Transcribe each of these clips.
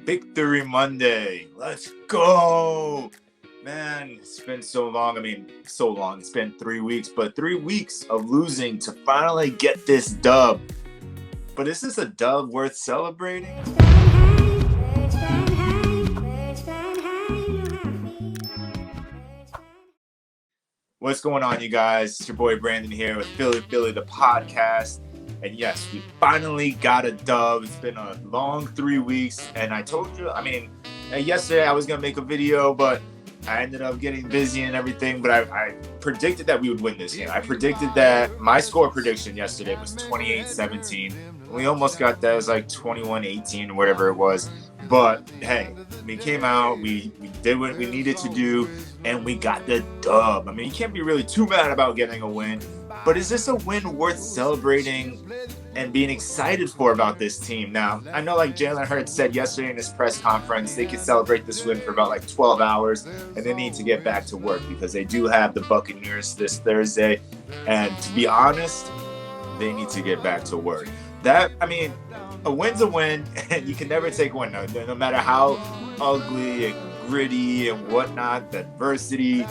Victory Monday. Let's go. Man, it's been so long. So long. It's been 3 weeks, but 3 weeks of losing to finally get this dub. But is this a dub worth celebrating? What's going on, you guys? It's your boy Brandon here with Philly the podcast. And yes, we finally got a dub. It's been a long 3 weeks. And I told you, yesterday I was going to make a video, but I ended up getting busy and everything. But I predicted that we would win this game. I predicted that my score prediction yesterday was 28-17. We almost got that. It was like 21-18 or whatever it was. But hey, we came out, we did what we needed to do, and we got the dub. You can't be really too mad about getting a win. But is this a win worth celebrating and being excited for about this team? Now, I know like Jalen Hurts said yesterday in his press conference, they could celebrate this win for about like 12 hours, and they need to get back to work because they do have the Buccaneers this Thursday. And to be honest, they need to get back to work. A win's a win, and you can never take one. No matter how ugly and gritty and whatnot, the adversity,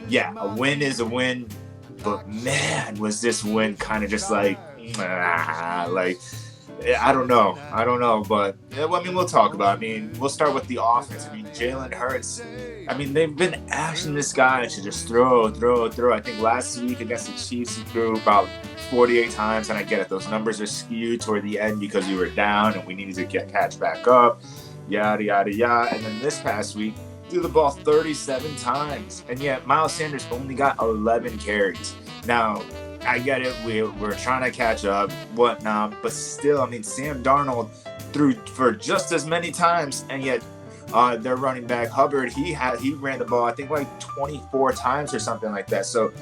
yeah, a win is a win. But man, was this win kind of just I don't know. But we'll talk about it. We'll start with the offense. Jalen Hurts, they've been asking this guy to just throw. I think last week against the Chiefs, he threw about 48 times, and I get it. Those numbers are skewed toward the end because we were down and we needed to catch back up, yada, yada, yada. And then this past week, threw the ball 37 times, and yet Miles Sanders only got 11 carries. Now, I get it. We're trying to catch up, whatnot, but still, Sam Darnold threw for just as many times, and yet their running back Hubbard, he ran the ball I think like 24 times or something like that. So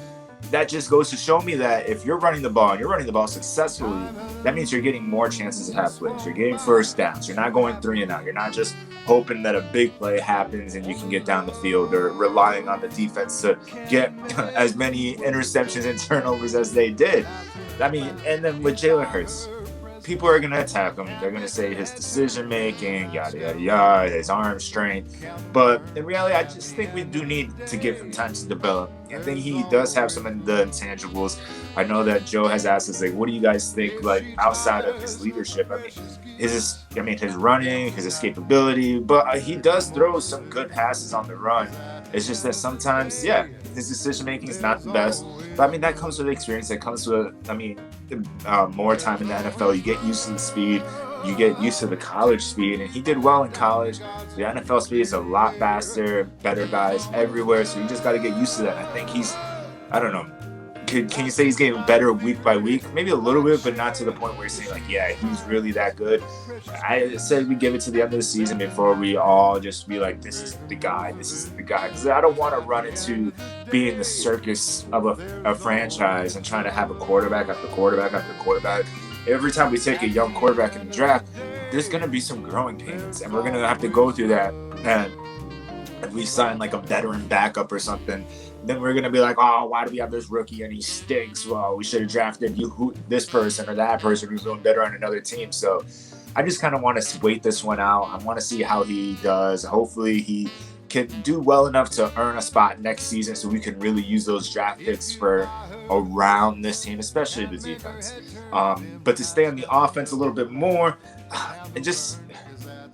that just goes to show me that if you're running the ball and you're running the ball successfully, that means you're getting more chances to have plays. You're getting first downs. You're not going 3 and out. You're not just hoping that a big play happens and you can get down the field, or relying on the defense to get as many interceptions and turnovers as they did. And then with Jalen Hurts, people are going to attack him. They're going to say his decision-making, yada, yada, yada, his arm strength. But in reality, I just think we do need to give him time to develop. I think he does have some of the intangibles. I know that Joe has asked us, what do you guys think, outside of his leadership? His running, his escapability, but he does throw some good passes on the run. It's just that sometimes, his decision-making is not the best. But, that comes with experience. That comes with, more time in the NFL. You get used to the speed. You get used to the college speed. And he did well in college. The NFL speed is a lot faster, better guys everywhere. So you just got to get used to that. I think I don't know. Can you say he's getting better week by week? Maybe a little bit, but not to the point where you're saying, he's really that good. I said we give it to the end of the season before we all just be like, this is the guy. Because I don't want to run into being the circus of a franchise and trying to have a quarterback after quarterback after quarterback. Every time we take a young quarterback in the draft, there's going to be some growing pains, and we're going to have to go through that. And if we sign a veteran backup or something, then we're going to be like, oh, why do we have this rookie and he stinks? Well, we should have drafted this person or that person who's doing better on another team. So I just kind of want to wait this one out. I want to see how he does. Hopefully he can do well enough to earn a spot next season so we can really use those draft picks for around this team, especially the defense. But to stay on the offense a little bit more,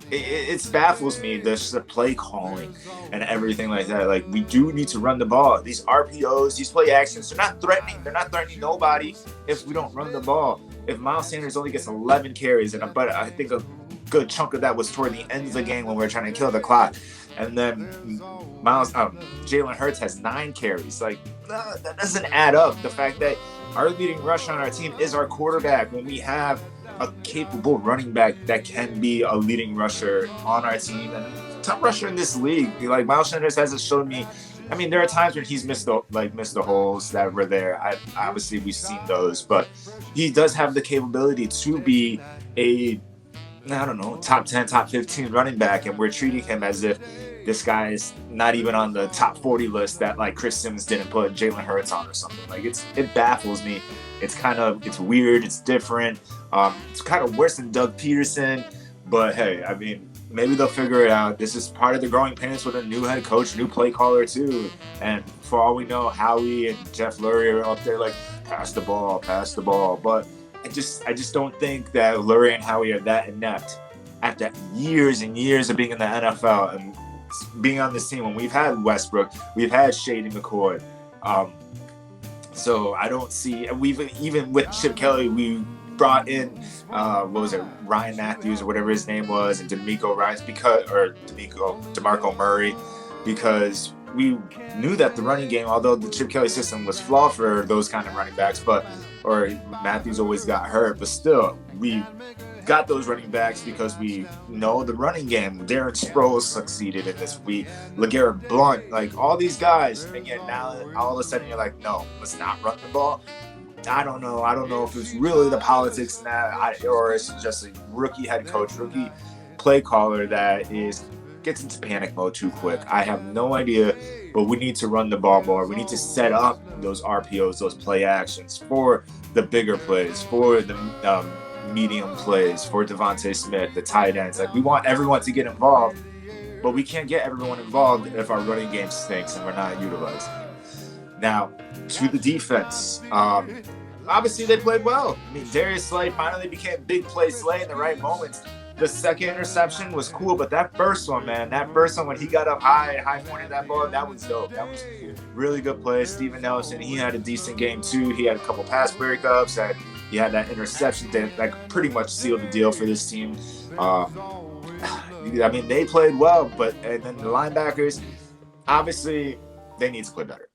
it baffles me, the play calling and everything like that. We do need to run the ball. These RPOs, these play actions, they're not threatening nobody if we don't run the ball. If Miles Sanders only gets 11 carries, but I think a good chunk of that was toward the end of the game when we were trying to kill the clock, and then Jalen Hurts has 9 carries. That doesn't add up. The fact that our leading rusher on our team is our quarterback, when we have a capable running back that can be a leading rusher on our team and top rusher in this league. Miles Sanders hasn't shown me. There are times when he's missed the holes that were there. Obviously we've seen those, but he does have the capability to be a top 10, top 15 running back, and we're treating him as if this guy is not even on the top 40 list that Chris Sims didn't put Jalen Hurts on or something. It baffles me. It's weird. It's different. It's kind of worse than Doug Peterson, but hey, maybe they'll figure it out. This is part of the growing pains with a new head coach, new play caller too. And for all we know, Howie and Jeff Lurie are up there like, pass the ball. But I just don't think that Lurie and Howie are that inept after years and years of being in the NFL and being on this team. When we've had Westbrook, we've had Shady McCoy. So I don't see, even with Chip Kelly, we brought in Ryan Matthews or whatever his name was, and DeMarco Murray, because we knew that the running game, although the Chip Kelly system was flawed for those kind of running backs, or Matthews always got hurt, but still we got those running backs because we know the running game. Darren Sproles succeeded in this. LeGarrette Blount, like all these guys, and yet now all of a sudden you're like, no, let's not run the ball. I don't know if it's really the politics in that, or it's just a rookie head coach, rookie play caller that gets into panic mode too quick. I have no idea, but we need to run the ball more. We need to set up those RPOs, those play actions for the bigger plays, for the medium plays, for Devontae Smith, the tight ends. Like, we want everyone to get involved, but we can't get everyone involved if our running game stinks and we're not utilizing it. Now, to the defense. Obviously, they played well. I mean, Darius Slay finally became big play Slay in the right moments. The second interception was cool, but that first one, man, when he got up high pointed that ball, that was dope. That was really good play. Steven Nelson, he had a decent game too. He had a couple pass breakups. He had that interception that pretty much sealed the deal for this team. I mean, they played well, and then the linebackers, obviously, they need to play better.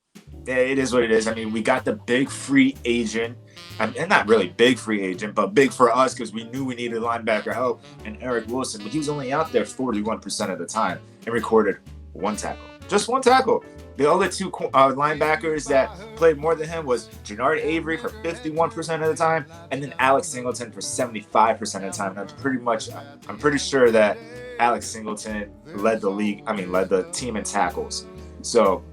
It is what it is. I mean, we got the big free agent, and not really big free agent, but big for us because we knew we needed linebacker help, and Eric Wilson, but he was only out there 41% of the time and recorded one tackle. Just one tackle. The other two linebackers that played more than him was Jannard Avery for 51% of the time, and then Alex Singleton for 75% of the time. I'm pretty sure that Alex Singleton led the team in tackles. So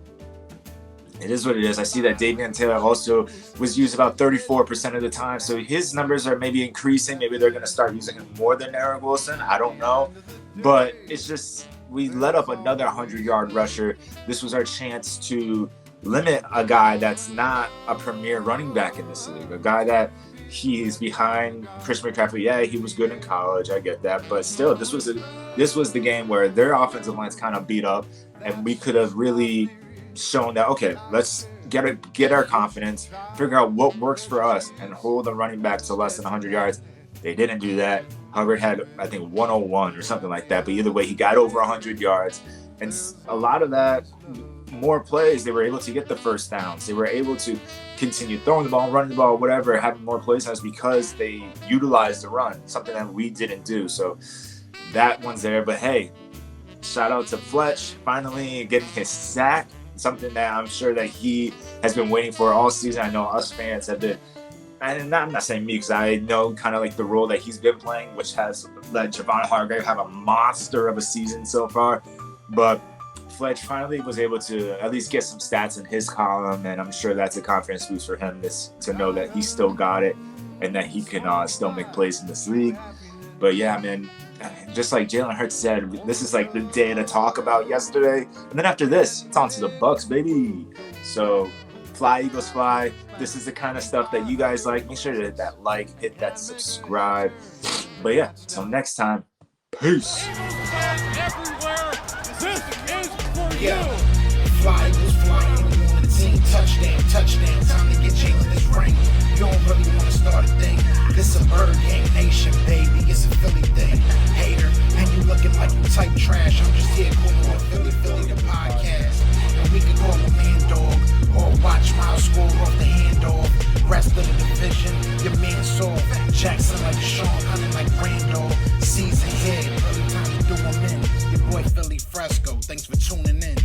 it is what it is. I see that Davion Taylor also was used about 34% of the time. So his numbers are maybe increasing. Maybe they're going to start using him more than Eric Wilson. I don't know. But it's just, we let up another 100-yard rusher. This was our chance to limit a guy that's not a premier running back in this league. A guy that he's behind Chris McCaffrey. Yeah, he was good in college. I get that. But still, this was the game where their offensive line's kind of beat up. And we could have really shown that, okay, let's get our confidence, figure out what works for us, and hold the running back to less than 100 yards. They didn't do that. Hubbard had, I think, 101 or something like that. But either way, he got over 100 yards. And a lot of that, more plays, they were able to get the first downs. They were able to continue throwing the ball, running the ball, whatever, having more plays on us because they utilized the run, something that we didn't do. So that one's there. But hey, shout out to Fletch finally getting his sack. Something that I'm sure that he has been waiting for all season. I know us fans have been, and I'm not saying me because I know kind of like the role that he's been playing, which has let Javon Hargrave have a monster of a season so far. But Fletch finally was able to at least get some stats in his column, and I'm sure that's a confidence boost for him to know that he still got it and that he can still make plays in this league. But yeah, man, just like Jalen Hurts said, this is like the day to talk about yesterday. And then after this, it's on to the Bucks, baby. So fly, Eagles, fly. This is the kind of stuff that you guys like. Make sure to hit that like, hit that subscribe. But yeah, till next time, peace. Fly, Eagles, fly. On the team, touchdown. Time to get Jalen this ring. You don't really want to start a thing. This a Bird Gang Nation, baby. It's a Philly thing. Hater, and you looking like you type trash. I'm just here calling on Philly, the podcast. And we can call a man dog or watch Miles score off the handoff. Rest of the division, your man soft. Jackson like Sean, hunting like Randall. Season head, early time to do him in. Your boy Philly Fresco. Thanks for tuning in.